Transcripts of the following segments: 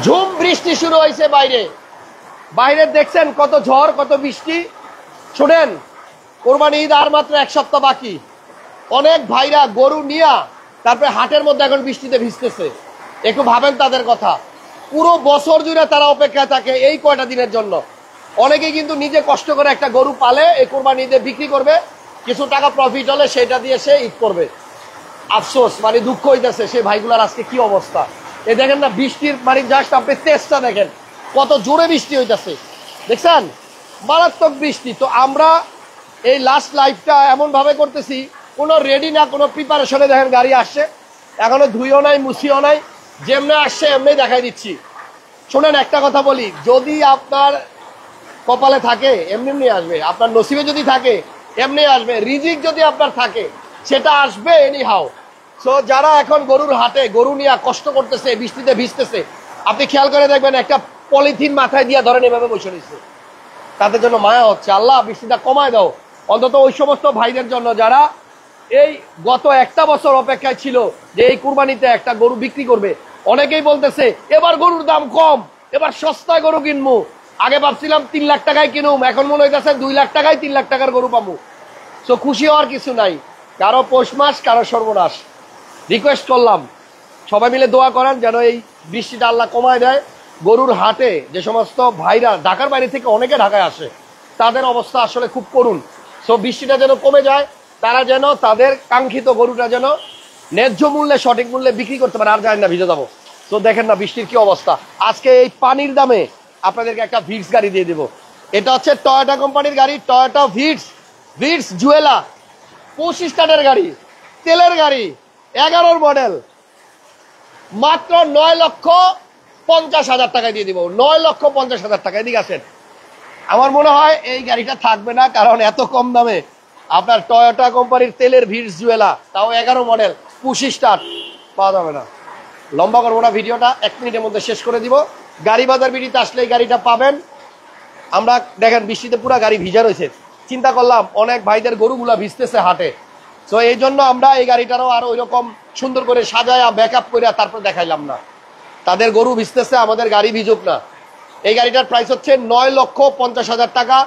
ঝুম বৃষ্টি শুরু হয়েছে বাইরে, বাইরে দেখছেন কত ঝড় কত বৃষ্টি। শুনেন, কোরবানি ঈদ আর মাত্র এক সপ্তাহ বাকি। অনেক ভাইরা গরু নিয়া তারপরে হাটের মধ্যে এখন বৃষ্টিতে ভিজতেছে। একটু ভাবেন তাদের কথা, পুরো বছর জুড়ে তারা অপেক্ষায় থাকে এই কয়টা দিনের জন্য। অনেকেই কিন্তু নিজে কষ্ট করে একটা গরু পালে, এই কোরবানি ঈদে বিক্রি করবে, কিছু টাকা প্রফিট হলে সেটা দিয়ে সে ঈদ করবে। আফসোস, মানে দুঃখ হইতেছে সেই ভাইগুলার আজকে কি অবস্থা। এ দেখেন না বৃষ্টির মানে জাস্ট আপনি তেজটা দেখেন কত জোরে বৃষ্টি হইতেছে, দেখছেন মারাত্মক বৃষ্টি। তো আমরা এই লাস্ট লাইফটা এমন ভাবে করতেছি, কোনো রেডি না, কোনো প্রিপারেশনে। দেখেন গাড়ি আসছে, এখনো ধুইও নাই মুছিও নাই, যেমনি আসছে এমনি দেখাই দিচ্ছি। শোনেন একটা কথা বলি, যদি আপনার কপালে থাকে এমনি এমনি আসবে, আপনার নসিবে যদি থাকে এমনি আসবে, রিজিক যদি আপনার থাকে সেটা আসবে এনি হাও। সো যারা এখন গরুর হাটে গরু নিয়ে কষ্ট করতেছে, বৃষ্টিতে ভিজতেছে, আপনি খেয়াল করে দেখবেন একটা পলিথিন মাথায় দিয়ে ধরেন এভাবে বসে নিচ্ছে, তাদের জন্য মায়া হচ্ছে। আল্লাহ বৃষ্টিটা কমায় দাও, অন্তত ওই সমস্ত ভাইদের জন্য যারা এই গত একটা বছর অপেক্ষায় ছিল যে এই কুরবানিতে একটা গরু বিক্রি করবে। অনেকেই বলতেছে এবার গরুর দাম কম, এবার সস্তায় গরু কিনবো। আগে ভাবছিলাম 3 লাখ টাকায় কিনুম, এখন মনে হইতেছে 2 লাখ টাকায় 3 লাখ টাকার গরু পাবো। সো খুশি হওয়ার কিছু নাই, কারো পৌষ মাস কারো সর্বনাশ। রিকোয়েস্ট করলাম সবাই মিলে দোয়া করেন যেন এই বৃষ্টিটা আল্লাহ কমায় দেয়। গরুর হাটে যে সমস্ত ভাইরা ঢাকার বাইরে থেকে অনেকে ঢাকায় আসে, তাদের অবস্থা আসলে খুব করুণ। সো বৃষ্টিটা যেন কমে যায়, তারা যেন তাদের কাঙ্ক্ষিত গরুটা যেন ন্যায্য মূল্যে সঠিক মূল্যে বিক্রি করতে পারে। আর যায় না, ভিজে যাবো। তো দেখেন না বৃষ্টির কি অবস্থা। আজকে এই পানির দামে আপনাদেরকে একটা ভিটস গাড়ি দিয়ে দেবো। এটা হচ্ছে টয়োটা কোম্পানির গাড়ি, টয়োটা ভিটস, ভিটস জুয়েলা, 25 স্টার্টের গাড়ি, তেলের গাড়ি, 11 মডেল, মাত্র 9,50,000 টাকায় দিয়ে দিব। 9,50,000 টাকা। এদিকে আসেন, আমার মনে হয় এই গাড়িটা থাকবে না, কারণ এত কম দামে আপনার টয়োটা কোম্পানির তেলের ভিটস জুয়েলা, তাও 11 মডেল 25 স্টার্ট পাওয়া যাবে না। লম্বা করবো না ভিডিওটা, 1 মিনিটের মধ্যে শেষ করে দিব। গাড়ি বাজার বিডিতে আসলে এই গাড়িটা পাবেন। আমরা দেখেন বৃষ্টিতে পুরো গাড়ি ভিজা রয়েছে, চিন্তা করলাম অনেক ভাইদের গরুগুলা ভিজতেছে হাটে। তো এই জন্য আমরা এই গাড়িটারও আরো ওই রকম সুন্দর করে সাজায়া ব্যাকআপ করে তারপর দেখাইলাম না। তাদের গরু ভিজতেছে, আমাদের গাড়ি ভিজুক না। এই গাড়িটার প্রাইস হচ্ছে 9,50,000 টাকা।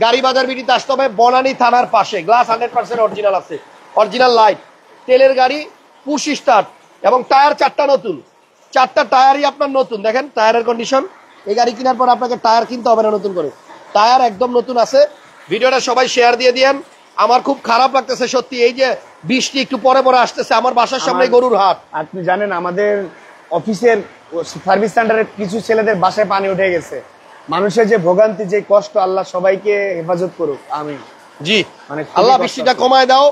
গাড়ি বাজার বিডিতে আসতে হবে, বনানী থানার পাশে। গ্লাস 100% অরিজিনাল আছে, অরিজিনাল লাইট, তেলের গাড়ি, পুশ স্টার্ট, এবং টায়ার 4টা নতুন। 4টা টায়ারই আপনার নতুন। দেখেন টায়ারের কন্ডিশন। এই গাড়ি কেনার পর আপনাকে টায়ার কিনতে হবে না নতুন করে, টায়ার একদম নতুন আছে। ভিডিওটা সবাই শেয়ার দিয়ে দিয়েন। আমার খুব খারাপ লাগতেছে সত্যি, এই যে বৃষ্টি একটু পরে পরে আসতেছে, আমার বাসার সামনে গরুর হাট। আপনি জানেন আমাদের অফিসের সার্ভিস সেন্টারের কিছু ছেলেদের বাসায় পানি উঠে গেছে। মানুষের যে ভোগান্তি, যে কষ্ট, আল্লাহ সবাইকে হেফাজত করুক, আমিন। জি, আল্লাহ বৃষ্টিটা কমায় দাও।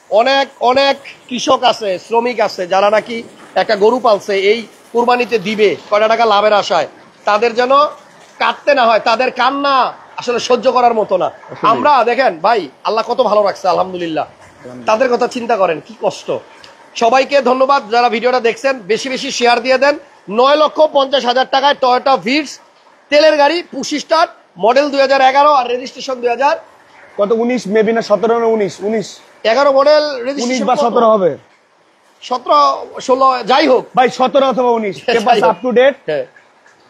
অনেক অনেক কৃষক আছে, শ্রমিক আছে, যারা নাকি একটা গরু পালছে এই কুরবানিতে দিবে কয়টা টাকা লাভের আশায়, তাদের যেন কাটতে না হয়। তাদের কান্না আসলে সহ্য করার মতো না। আমরা দেখেন ভাই, আল্লাহ কত ভালো রাখছে, আলহামদুলিল্লাহ। তাদের কথা চিন্তা করেন, কি কষ্ট। সবাইকে ধন্যবাদ যারা ভিডিওটা দেখছেন, বেশি বেশি শেয়ার দিয়ে দেন। 9,50,000 টাকায় টয়োটা ভিটস তেলের গাড়ি, 25 স্টার্ট, মডেল 2011 আর রেজিস্ট্রেশন 2000 কত 19 মেবি না 17 না 19 11 মডেল, 19 বা 17 হবে, 17 16 যাই হোক ভাই 17 অথবা 19 পেপারস আপ টু ডেট।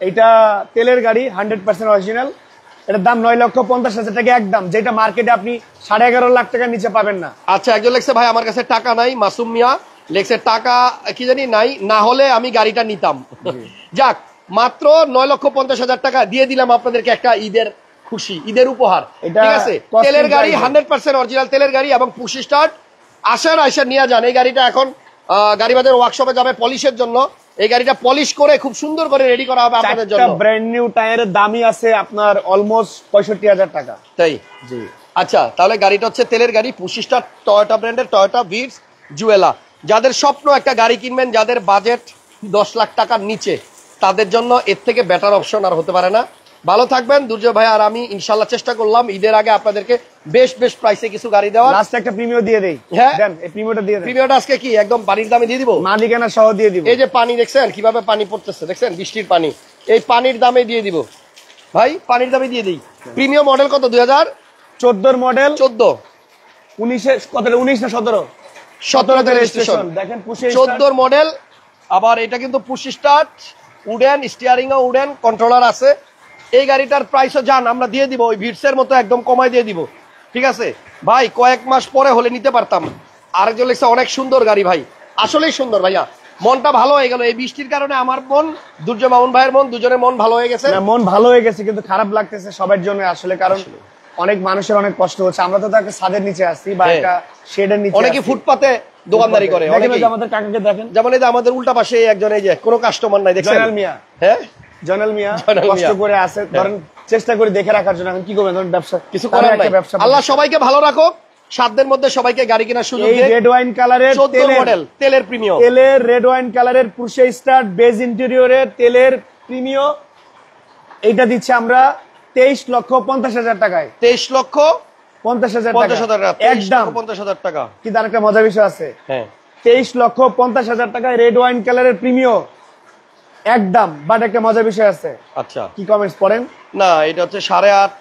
এটা তেলের গাড়ি, 100% অরিজিনাল। এটার দাম 9,50,000 টাকা একদম, যেটা মার্কেটে আপনি 11.5 লাখ টাকার নিচে পাবেন না। আচ্ছা, একজন লেখছে ভাই আমার কাছে টাকা নাই, মাসুম মিয়া লেখছে টাকা কি জানি নাই, না হলে আমি গাড়িটা নিতাম। যাক, মাত্র 9,50,000 টাকা দিয়ে দিলাম আপনাদেরকে একটা ঈদের খুশি, ঈদের উপহার। ঠিক আছে, তেলের গাড়ি, 100% অরিজিনাল তেলের গাড়ি এবং পুশ স্টার্ট। আসেন আইসা নিয়ে যান। এই গাড়িটা এখন গাড়ি বাজার ওয়ার্কশপে যাবে পলিশের জন্য। এই গাড়িটা পলিশ করে খুব সুন্দর করে রেডি করা হবে আপনাদের জন্য। ব্র্যান্ড নিউ টায়ারের দামই আছে আপনার অলমোস্ট 65,000 টাকা। তাই? জি। আচ্ছা, তাহলে গাড়িটা হচ্ছে তেলের গাড়ি, পুশ স্টার্ট, টয়োটা ব্র্যান্ডের, টয়োটা ভিটস জুয়েলা। যাদের স্বপ্ন একটা গাড়ি কিনবেন, যাদের বাজেট 10 লাখ টাকার নিচে, তাদের জন্য এর থেকে বেটার অপশন আর হতে পারে না। ভালো থাকবেন। দুর্জয় ভাই আর আমি ইনশাল্লাহ চেষ্টা করলাম ঈদের আগে আপনাদেরকে বেশ বেশ প্রাইসে কিছু গাড়ি দেওয়া। লাস্ট একটা প্রিমিয়াম দিয়ে দেই। হ্যাঁ, দেন এই প্রিমিয়ামটা দিয়ে দেন। প্রিমিয়ামটা আজকে কি একদম পানির দামে দিয়ে দিব, মালিকানা সহ দিয়ে দিব। এই যে পানি দেখছেন কিভাবে পানি পড়তেছে, দেখছেন বৃষ্টির পানি, এই পানির দামে দিয়ে দিব ভাই, পানির দামে দিয়ে দিই। প্রিমিয়াম মডেল কত? 2014 মডেল, 14 19 কত 19 না 17 রেজিস্ট্রেশন। দেখেন 14 মডেল। আবার এটা কিন্তু পুশ স্টার্ট, উডেন, স্টিয়ারিং ও উডেন, কন্ট্রোলার আছে। এই গাড়িটার প্রাইসও জান আমরা দিয়ে দিব ওই ভিটসের মতো একদম কমাই দিয়ে দিব, ঠিক আছে ভাই? কয়েক মাস পরে হলে নিতে পারতাম। আরেকজন লেখছে অনেক সুন্দর গাড়ি ভাই, আসলেই সুন্দর ভাইয়া, মনটা ভালো হয়ে গেল এই বৃষ্টির কারণে। আমার মন, দুর্জয় মামুন ভাইয়ের মন, দুজনের মন ভালো হয়ে গেছে। মন ভালো হয়ে গেছে, কিন্তু খারাপ লাগতেছে সবার জন্য আসলে, কারণ অনেক মানুষের অনেক কষ্ট হচ্ছে। আমরা তো একটা ছাদের নিচে আসছি বা একটা শেডের নিচে, অনেকে ফুটপাতে দোকানদারি করে, অনেকে আমাদের কাকাকে দেখেন, যেমন এই যে আমাদের উল্টা পাশে একজন, এই যে কোনো কাস্টমার নাই দেখছেন, জয়নাল মিয়া। হ্যাঁ জয়নাল মিয়া জয়নাল কষ্ট মিয়া। করে আছে, ধরেন চেষ্টা করে দেখে রাখার জন্য। এখন কি করবেন, ধরেন ব্যবসা কিছু করার নাই। ব্যবসা। আল্লাহ সবাইকে ভালো রাখুক, সাধ্যের মধ্যে সবাইকে গাড়ি কেনার সুযোগ এই দেয়। রেড ওয়াইন কালারের 14 মডেল তেলের প্রিমিয়াম, তেলের রেড ওয়াইন কালারের পুরুষে স্টার্ট বেজ ইন্টেরিয়রের তেলের প্রিমিয়াম, এইটা দিচ্ছে আমরা 23,50,000 টাকায়। 23,50,000 টাকা একদম। 50,000 টাকা। কিন্তু আরেকটা মজার বিষয় আছে, হ্যাঁ 23,50,000 টাকায় রেড ওয়াইন কালারের প্রিমিয়াম একদম। বাট একটা মজার বিষয় আছে, আচ্ছা কি কমেন্টস পড়েন না, এটা হচ্ছে 8.5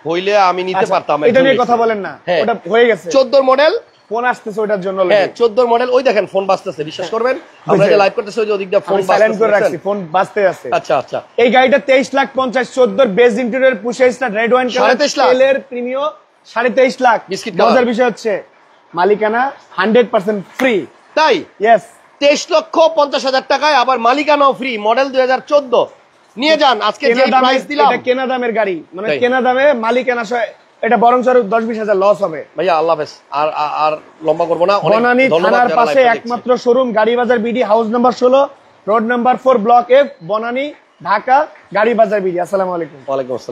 হইলে আমি নিতে পারতাম। এটা নিয়ে কথা বলেন না, হ্যাঁ। ওটা হয়ে গেছে। 14 মডেল ফোন আসতেছে ওটার জন্য। হ্যাঁ 14 মডেল, ওই দেখেন ফোন বাজতেছে, বিশ্বাস করবেন আমরা যে লাইভ করতেছি ওই যে ওদিক দিয়ে ফোন সাইলেন্ট করে রাখছি, বাজতেছে। ফোন বাজতে আছে। আচ্ছা আচ্ছা, এই গাড়িটা 23,50,000 14 বেজ ইন্টেরিয়র পুশে start red wine colour 23.5 lakh. তেলের প্রিমিয়াম 23.5 লাখ। Biscuit colour. মজার বিষয় হচ্ছে মালিকানা 100% ফ্রি। তাই ইয়েস, 23,50,000 টাকায় আবার মালিকানাও ফ্রি, মডেল 2014 নিয়ে যান। আজকে যে প্রাইস দিলাম, এটা কেনা দামের গাড়ি, মানে তাই। কেনা দামে মালিকানা সহ এটা বরং 10-20 হাজার লস হবে। ভাইয়া আল্লাহ হাফেজ, আর আর লম্বা করবো না। অনেক বনানী ধন্যবাদ থানার যারা পাশে live টা একমাত্র শোরুম গাড়ি বাজার BD, house number 16, road number 4, block F, Banani, Dhaka, গাড়ি বাজার বিডি। আসসালামু আলাইকুম। দেখছেন। ওয়ালাইকুম আসসালাম।